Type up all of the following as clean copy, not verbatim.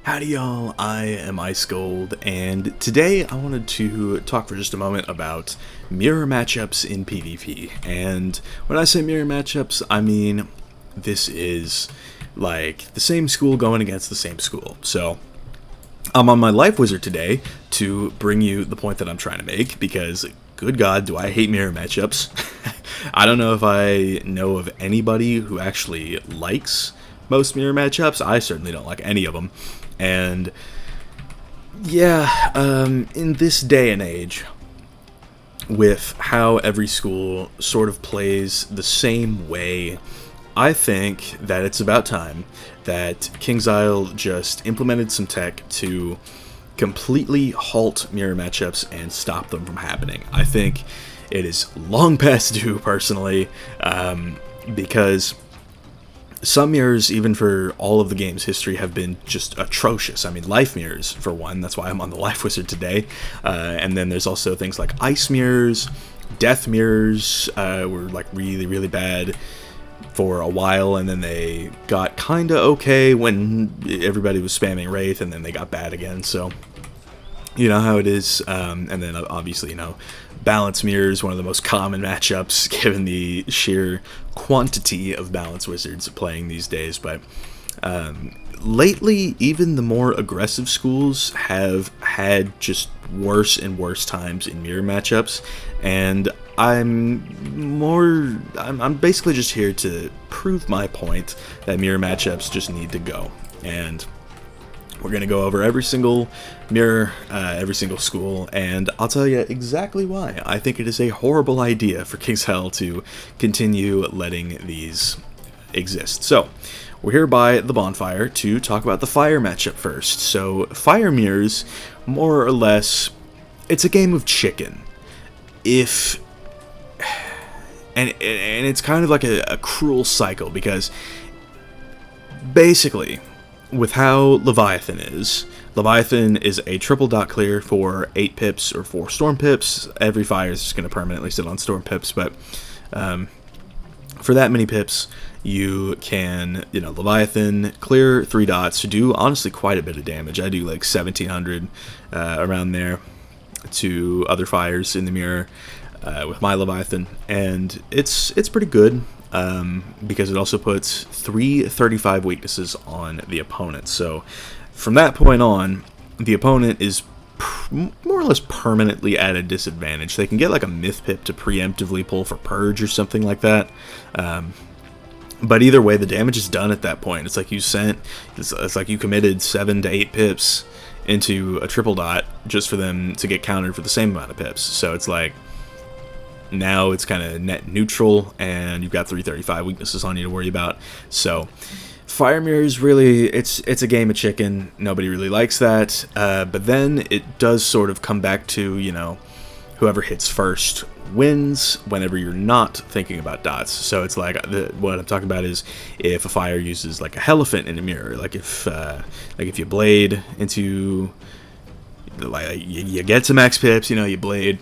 Howdy y'all, I am Ice Gold, and today I wanted to talk for just a moment about mirror matchups in PvP. And when I say mirror matchups, I mean this is like the same school going against the same school. So I'm on my Life Wizard today to bring you the point that I'm trying to make, because good God, do I hate mirror matchups. I don't know if I know of anybody who actually likes most mirror matchups. I certainly don't like any of them. And yeah, in this day and age, with how every school sort of plays the same way, I think that it's about time that KingsIsle just implemented some tech to completely halt mirror matchups and stop them from happening. I think it is long past due, personally, because some mirrors, even for all of the game's history, have been just atrocious. I mean, life mirrors, for one. That's why I'm on the Life Wizard today. And then there's also things like ice mirrors, death mirrors were like really, really bad for a while, and then they got kinda okay when everybody was spamming Wraith, and then they got bad again, so you know how it is. And then obviously, you know, balance mirrors, one of the most common matchups given the sheer quantity of balance wizards playing these days. But lately, even the more aggressive schools have had just worse and worse times in mirror matchups, and I'm basically just here to prove my point that mirror matchups just need to go. And we're going to go over every single mirror, every single school, and I'll tell you exactly why I think it is a horrible idea for KingsIsle to continue letting these exist. So, we're here by the bonfire to talk about the fire matchup first. So, fire mirrors, more or less, it's a game of chicken. And it's kind of like a cruel cycle, because basically, with how Leviathan is a triple dot clear for 8 pips or 4 storm pips. Every fire is just going to permanently sit on storm pips, but for that many pips, you can, Leviathan, clear 3 dots, do honestly quite a bit of damage. I do like 1700 around there to other fires in the mirror with my Leviathan, and it's pretty good. Because it also puts 335 weaknesses on the opponent. So from that point on, the opponent is more or less permanently at a disadvantage. They can get like a myth pip to preemptively pull for purge or something like that. But either way, the damage is done at that point. It's like it's like you committed 7 to 8 pips into a triple dot just for them to get countered for the same amount of pips. So it's like, now it's kind of net neutral, and you've got 335 weaknesses on you to worry about. So fire mirrors, really, it's a game of chicken. Nobody really likes that. But then it does sort of come back to, whoever hits first wins whenever you're not thinking about dots. So it's like, what I'm talking about is if a fire uses like a elephant in a mirror, like if you blade into, like, you get to max pips, you blade,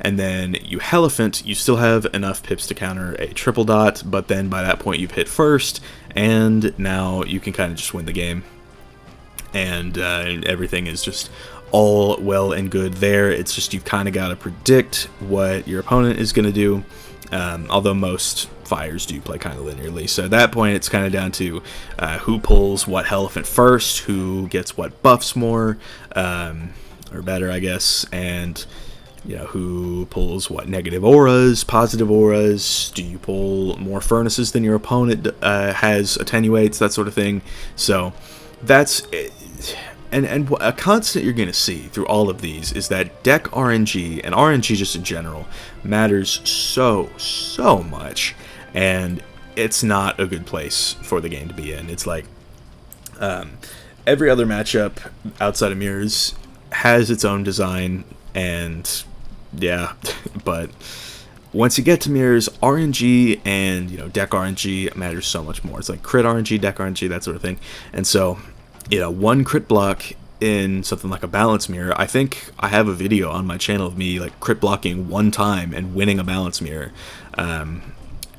and then you Elephant, you still have enough pips to counter a triple dot, but then by that point you've hit first, and now you can kind of just win the game. And everything is just all well and good there. It's just you've kind of got to predict what your opponent is going to do, although most fires do play kind of linearly. So at that point it's kind of down to who pulls what Elephant first, who gets what buffs more, or better, I guess, and who pulls what negative auras, positive auras, do you pull more furnaces than your opponent has, attenuates, that sort of thing. So that's it. And a constant you're going to see through all of these is that deck RNG, and RNG just in general, matters so much, and it's not a good place for the game to be in. It's like every other matchup outside of mirrors has its own design, and yeah, but once you get to mirrors, RNG and deck RNG matters so much more. It's like crit RNG, deck RNG, that sort of thing. And so, one crit block in something like a balance mirror, I think I have a video on my channel of me like crit blocking one time and winning a balance mirror,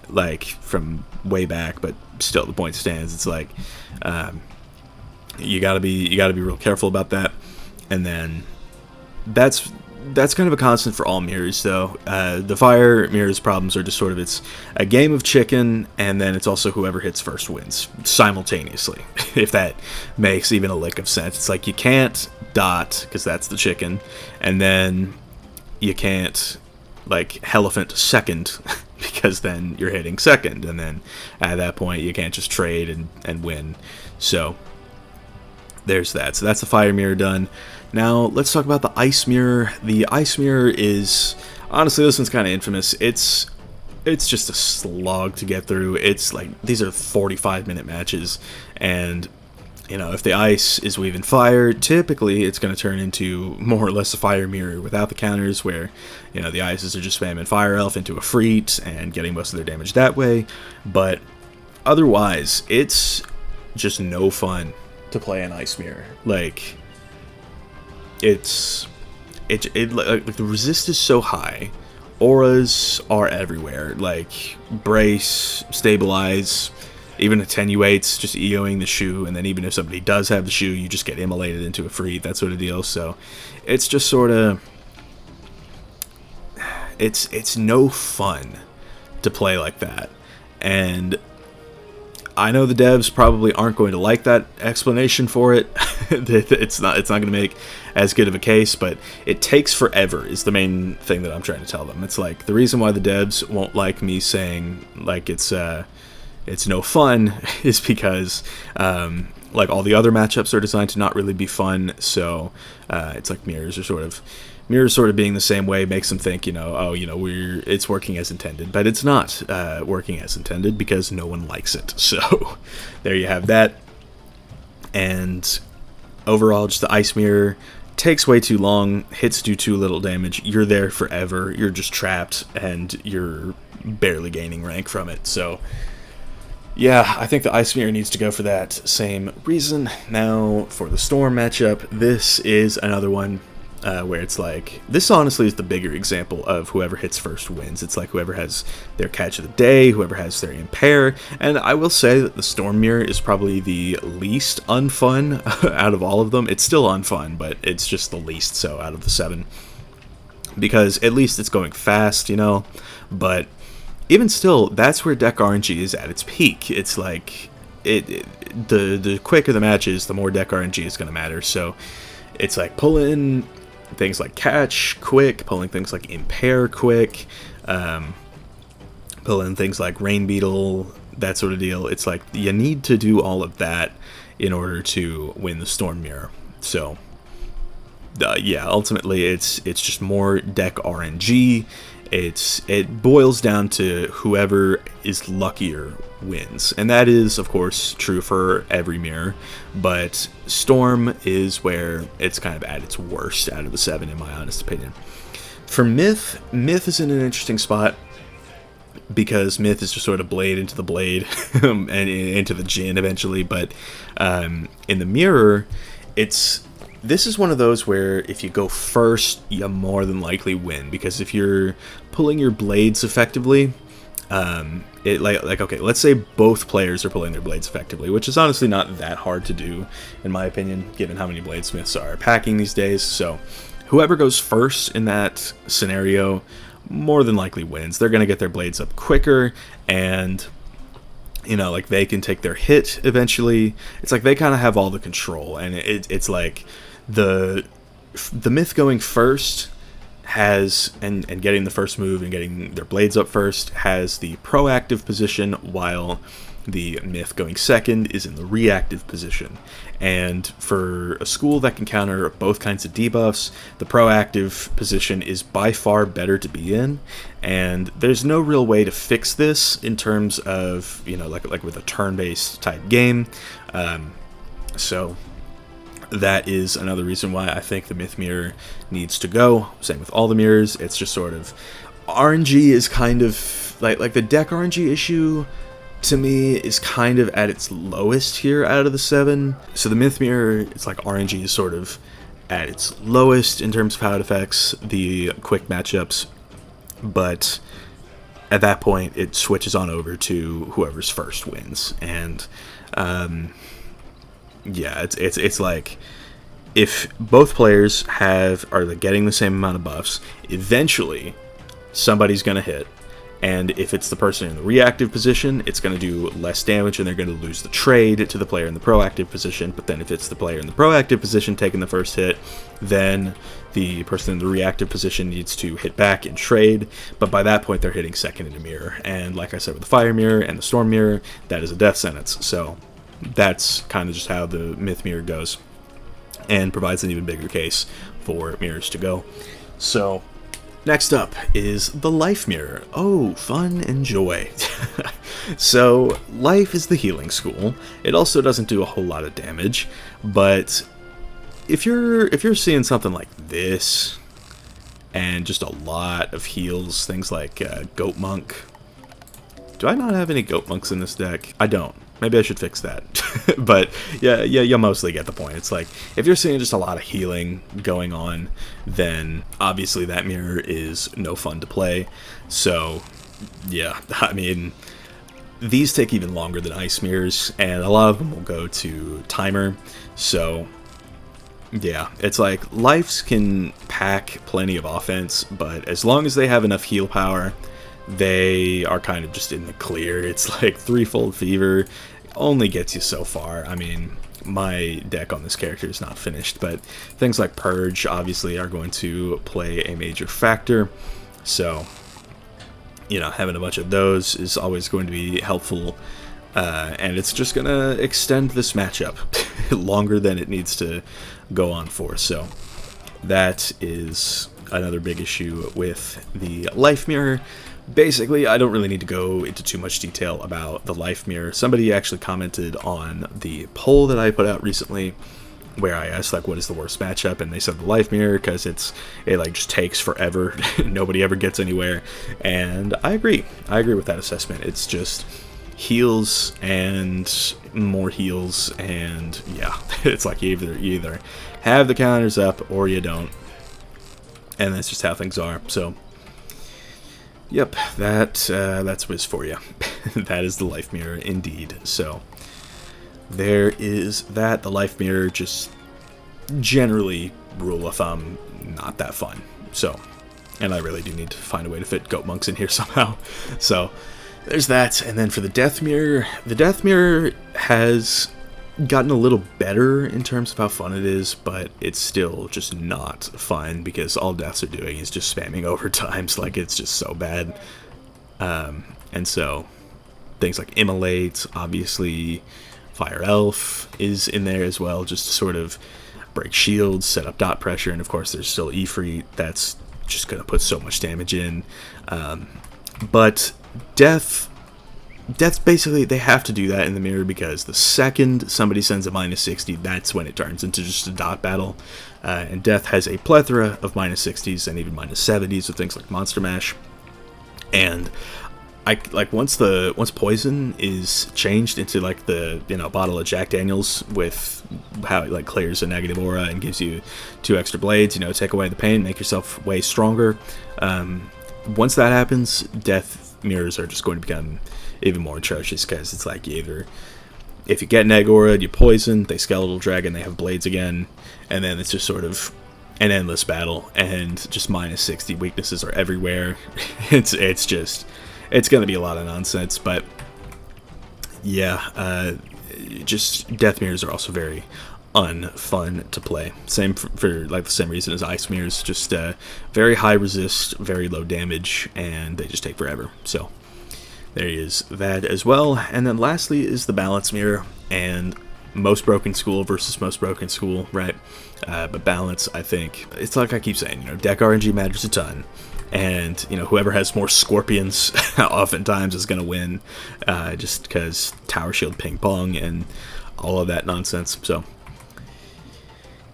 like from way back. But still, the point stands. It's like You gotta be real careful about that. And then that's kind of a constant for all mirrors, though. The fire mirrors problems are just sort of, it's a game of chicken, and then it's also whoever hits first wins simultaneously. If that makes even a lick of sense. It's like you can't dot because that's the chicken, and then you can't like elephant second because then you're hitting second, and then at that point you can't just trade and win. So there's that. So that's the fire mirror done. Now let's talk about the ice mirror. The ice mirror is, honestly, this one's kind of infamous. It's just a slog to get through. It's like, these are 45-minute matches, and you know, if the ice is weaving fire, typically it's going to turn into more or less a fire mirror without the counters, where, you know, the ices are just spamming Fire Elf into a Freet and getting most of their damage that way. But otherwise, it's just no fun to play an ice mirror. Like, like the resist is so high, auras are everywhere, like brace, stabilize, even attenuates, just EOing the shoe, and then even if somebody does have the shoe, you just get immolated into a free, that sort of deal. So it's just sort of, it's no fun to play like that. And I know the devs probably aren't going to like that explanation for it. It's not going to make as good of a case, but it takes forever is the main thing that I'm trying to tell them. It's like, the reason why the devs won't like me saying like it's no fun is because like all the other matchups are designed to not really be fun. So it's like mirrors sort of being the same way makes them think, you know, oh, you know, it's working as intended, but it's not working as intended because no one likes it. So there you have that. And overall, just the ice mirror takes way too long, hits do too little damage, you're there forever, you're just trapped, and you're barely gaining rank from it. So yeah, I think the ice mirror needs to go for that same reason. Now for the storm matchup, this is another one where it's like, this honestly is the bigger example of whoever hits first wins. It's like whoever has their catch of the day, whoever has their impair, and I will say that the storm mirror is probably the least unfun out of all of them. It's still unfun, but it's just the least so out of the 7, because at least it's going fast, you know. But even still, that's where deck RNG is at its peak. It's like, the quicker the match is, the more deck RNG is going to matter. So it's like pulling things like catch quick, pulling things like impair quick, pulling things like rain beetle, that sort of deal. It's like you need to do all of that in order to win the storm mirror. So yeah, ultimately it's just more deck RNG. It boils down to whoever is luckier wins, and that is of course true for every mirror, but storm is where it's kind of at its worst out of the 7, in my honest opinion. For myth is in an interesting spot, because myth is just sort of blade into the blade and into the Jin eventually. But in the mirror, this is one of those where if you go first, you more than likely win, because if you're pulling your blades effectively, okay, let's say both players are pulling their blades effectively, which is honestly not that hard to do, in my opinion, given how many bladesmiths are packing these days. So whoever goes first in that scenario more than likely wins. They're going to get their blades up quicker, and you know, like, they can take their hit eventually. It's like they kind of have all the control, and it's like the myth going first has, and getting the first move and getting their blades up first has the proactive position, while the myth going second is in the reactive position. And for a school that can counter both kinds of debuffs, the proactive position is by far better to be in, and there's no real way to fix this in terms of, you know, like with a turn-based type game. So that is another reason why I think the myth mirror needs to go. Same with all the mirrors. It's just sort of, RNG is kind of like the deck RNG issue to me is kind of at its lowest here out of the 7. So the myth mirror, it's like RNG is sort of at its lowest in terms of how it affects the quick matchups, but at that point it switches on over to whoever's first wins. And yeah, it's like if both players are like getting the same amount of buffs, eventually somebody's gonna hit. And if it's the person in the reactive position, it's going to do less damage, and they're going to lose the trade to the player in the proactive position. But then if it's the player in the proactive position taking the first hit, then the person in the reactive position needs to hit back and trade. But by that point, they're hitting second in a mirror. And like I said, with the fire mirror and the storm mirror, that is a death sentence. So that's kind of just how the myth mirror goes, and provides an even bigger case for mirrors to go. So next up is the life mirror. Oh, fun and joy. So, life is the healing school. It also doesn't do a whole lot of damage, but if you're seeing something like this, and just a lot of heals, things like Goat Monk. Do I not have any Goat Monks in this deck? I don't. Maybe I should fix that. But yeah, you mostly get the point. It's like, if you're seeing just a lot of healing going on, then obviously that mirror is no fun to play. So yeah, I mean, these take even longer than ice mirrors, and a lot of them will go to timer. So yeah, it's like, lives can pack plenty of offense, but as long as they have enough heal power, they are kind of just in the clear. It's like threefold fever only gets you so far. I mean, my deck on this character is not finished, but things like Purge obviously are going to play a major factor. So, you know, having a bunch of those is always going to be helpful, and it's just going to extend this matchup longer than it needs to go on for. So that is another big issue with the life mirror. Basically, I don't really need to go into too much detail about the life mirror. Somebody actually commented on the poll that I put out recently, where I asked, like, what is the worst matchup, and they said the life mirror, because it like just takes forever. Nobody ever gets anywhere, and I agree with that assessment. It's just heals and more heals, and yeah, it's like you either have the counters up or you don't, and that's just how things are. So yep, that's Wiz for you. That is the life mirror indeed. So there is that. The life mirror, just generally, rule of thumb, not that fun. So, and I really do need to find a way to fit Goat Monks in here somehow. So there's that. And then for the death mirror has gotten a little better in terms of how fun it is, but it's still just not fun, because all deaths are doing is just spamming overtimes. Like, it's just so bad. And so things like Immolate, obviously Fire Elf is in there as well, just to sort of break shields, set up dot pressure, and of course there's still Ifrit that's just going to put so much damage in. But Death, basically, they have to do that in the mirror, because the second somebody sends a -60, that's when it turns into just a dot battle. And Death has a plethora of -60s and even -70s with things like Monster Mash. And once Poison is changed into like the bottle of Jack Daniels, with how it like clears a negative aura and gives you 2 extra blades, take away the pain, make yourself way stronger. Once that happens, Death mirrors are just going to become even more atrocious, because it's like, if you get neg aura, you poison, they skeletal dragon, they have blades again, and then it's just sort of an endless battle, and just -60 weaknesses are everywhere. It's going to be a lot of nonsense. But yeah, just death mirrors are also very unfun to play. Same for like the same reason as ice mirrors, just very high resist, very low damage, and they just take forever. So there is that as well. And then lastly is the balance mirror, and most broken school versus most broken school, right? But balance, I think, it's like I keep saying, deck RNG matters a ton. And, whoever has more scorpions oftentimes is going to win, just because tower shield ping pong and all of that nonsense. So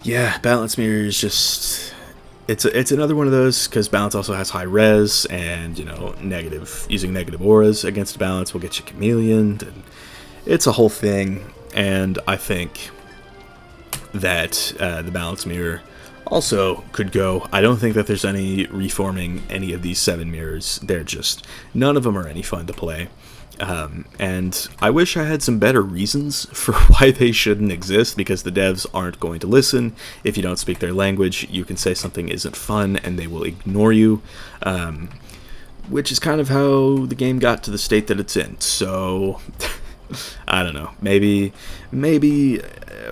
yeah, balance mirror is just, it's another one of those, because balance also has high res, and using negative auras against balance will get you chameleoned, and it's a whole thing. And I think that the balance mirror also could go. I don't think that there's any reforming any of these 7 mirrors. They're just, none of them are any fun to play. And I wish I had some better reasons for why they shouldn't exist, because the devs aren't going to listen. If you don't speak their language, you can say something isn't fun and they will ignore you, which is kind of how the game got to the state that it's in. So I don't know, maybe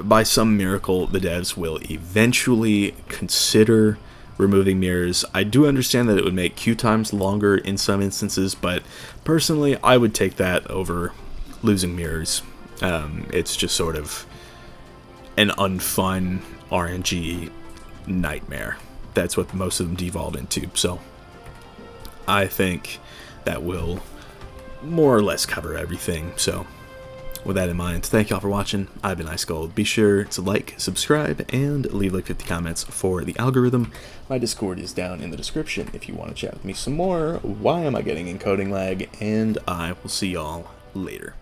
by some miracle the devs will eventually consider removing mirrors. I do understand that it would make queue times longer in some instances, but personally I would take that over losing mirrors. It's just sort of an unfun RNG nightmare. That's what most of them devolve into, so I think that will more or less cover everything. So with that in mind, thank y'all for watching. I've been iceGold. Be sure to like, subscribe, and leave like 50 comments for the algorithm. My Discord is down in the description if you want to chat with me some more. Why am I getting encoding lag? And I will see y'all later.